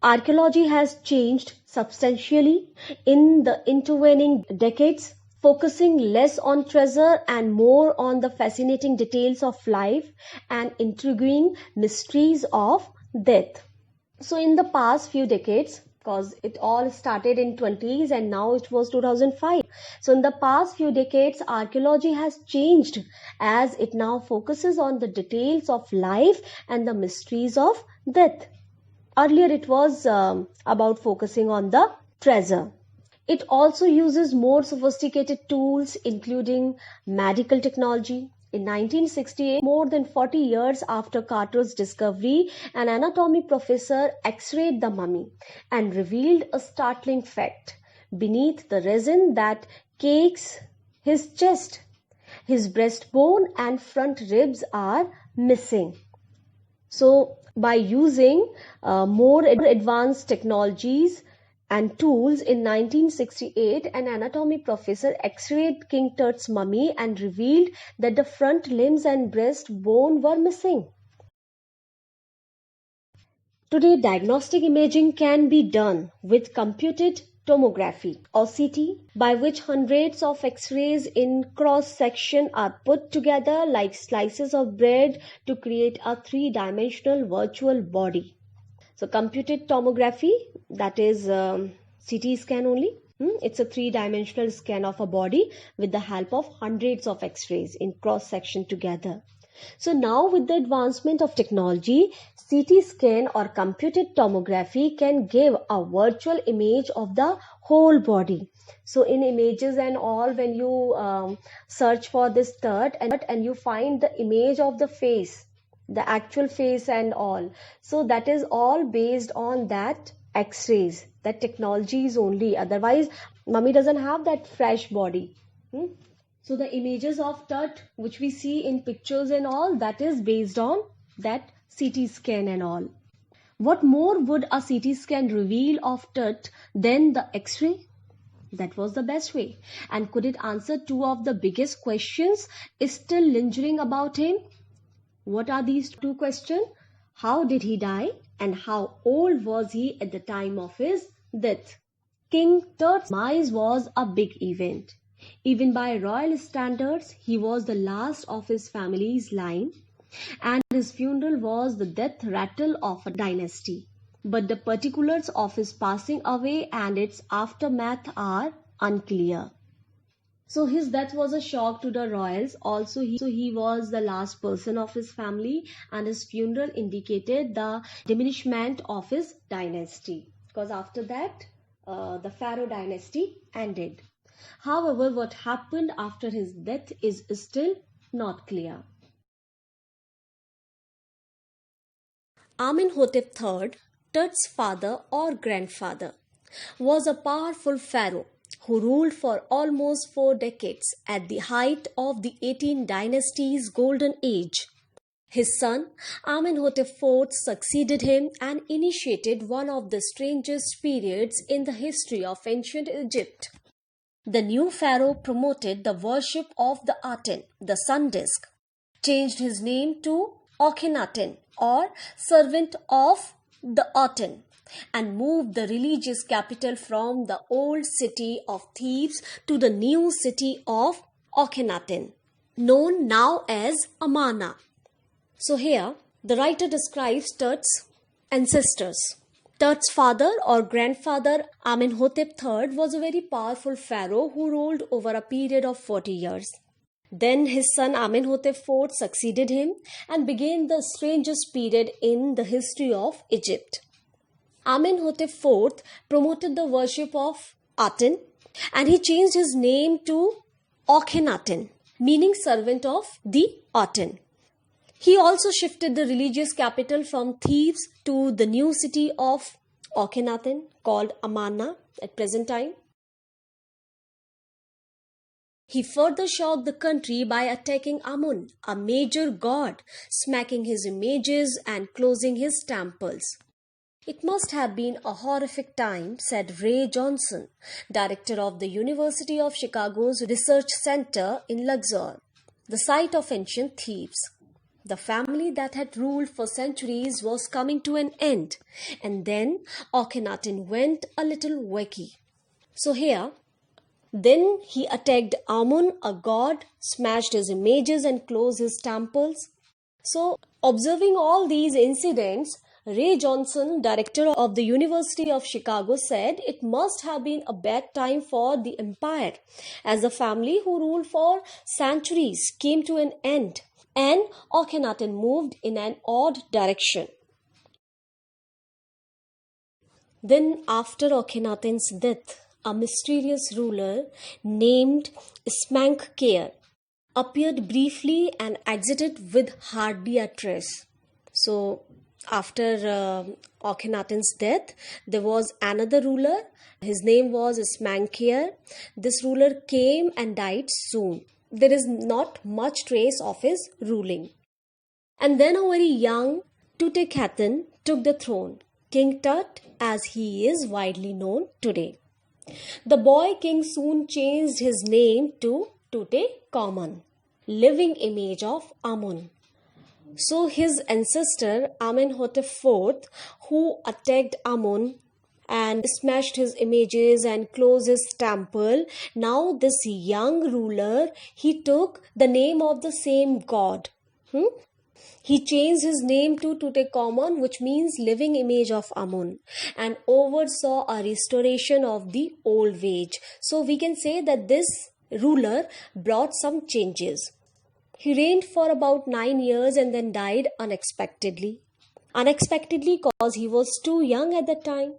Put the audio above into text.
Archaeology has changed substantially in the intervening decades, focusing less on treasure and more on the fascinating details of life and intriguing mysteries of death. So in the past few decades, because it all started in 20s and now it was 2005. So in the past few decades, archaeology has changed as it now focuses on the details of life and the mysteries of death. Earlier it was about focusing on the treasure. It also uses more sophisticated tools, including medical technology. In 1968, more than 40 years after Carter's discovery, an anatomy professor x-rayed the mummy and revealed a startling fact. Beneath the resin that cakes his chest, his breastbone and front ribs are missing. So, by using more advanced technologies and tools, in 1968, an anatomy professor x-rayed King Tut's mummy and revealed that the front limbs and breastbone were missing. Today, diagnostic imaging can be done with computed tomography or CT, by which hundreds of x-rays in cross-section are put together like slices of bread to create a three-dimensional virtual body. So computed tomography, that is CT scan only. It's a three-dimensional scan of a body with the help of hundreds of x-rays in cross-section together. So now with the advancement of technology, CT scan or computed tomography can give a virtual image of the whole body. So in images and all, when you search for this Tut and you find the image of the face, the actual face and all. So that is all based on that x-rays, that technologies only. Otherwise, mummy doesn't have that fresh body. So the images of Tut which we see in pictures and all, that is based on that CT scan and all. What more would a CT scan reveal of Tut than the X-ray? That was the best way. And could it answer two of the biggest questions still lingering about him? What are these two questions? How did he die? And how old was he at the time of his death? King Tut's demise was a big event. Even by royal standards, he was the last of his family's line, and his funeral was the death rattle of a dynasty. But the particulars of his passing away and its aftermath are unclear. So his death was a shock to the royals. Also, he was the last person of his family, and his funeral indicated the diminishment of his dynasty, because after that, the Pharaoh dynasty ended. However, what happened after his death is still not clear. Amenhotep III, Tut's father or grandfather, was a powerful pharaoh who ruled for almost 4 decades at the height of the 18th dynasty's golden age. His son Amenhotep IV succeeded him and initiated one of the strangest periods in the history of ancient Egypt. The new pharaoh promoted the worship of the Aten, the sun disk, changed his name to Akhenaten or servant of the Aten, and moved the religious capital from the old city of Thebes to the new city of Akhenaten, known now as Amarna. So here, the writer describes Tut's ancestors. Tut's father or grandfather Amenhotep III was a very powerful pharaoh who ruled over a period of 40 years. Then his son Amenhotep IV succeeded him and began the strangest period in the history of Egypt. Amenhotep IV promoted the worship of Aten, and he changed his name to Akhenaten, meaning servant of the Aten. He also shifted the religious capital from Thebes to the new city of Akhenaten, called Amarna at present time. He further shocked the country by attacking Amun, a major god, smacking his images and closing his temples. It must have been a horrific time, said Ray Johnson, director of the University of Chicago's Research Center in Luxor, the site of ancient Thebes. The family that had ruled for centuries was coming to an end. And then Akhenaten went a little wacky. So here, then he attacked Amun, a god, smashed his images and closed his temples. So, observing all these incidents, Ray Johnson, director of the University of Chicago, said it must have been a bad time for the empire, as the family who ruled for centuries came to an end, and Akhenaten moved in an odd direction. Then, after Akhenaten's death, a mysterious ruler named Smenkhkare appeared briefly and exited with hardly a trace. So, after Akhenaten's death, there was another ruler. His name was Smenkhkare. This ruler came and died soon. There is not much trace of his ruling. And then a very young Tutankhaten took the throne, King Tut, as he is widely known today. The boy king soon changed his name to Tutankhamun, living image of Amun. So his ancestor Amenhotep IV, who attacked Amun and smashed his images and closed his temple, now this young ruler, he took the name of the same god. He changed his name to Tutankhamun, which means living image of Amun, and oversaw a restoration of the old age. So we can say that this ruler brought some changes. He reigned for about 9 years and then died unexpectedly. Unexpectedly because he was too young at the time.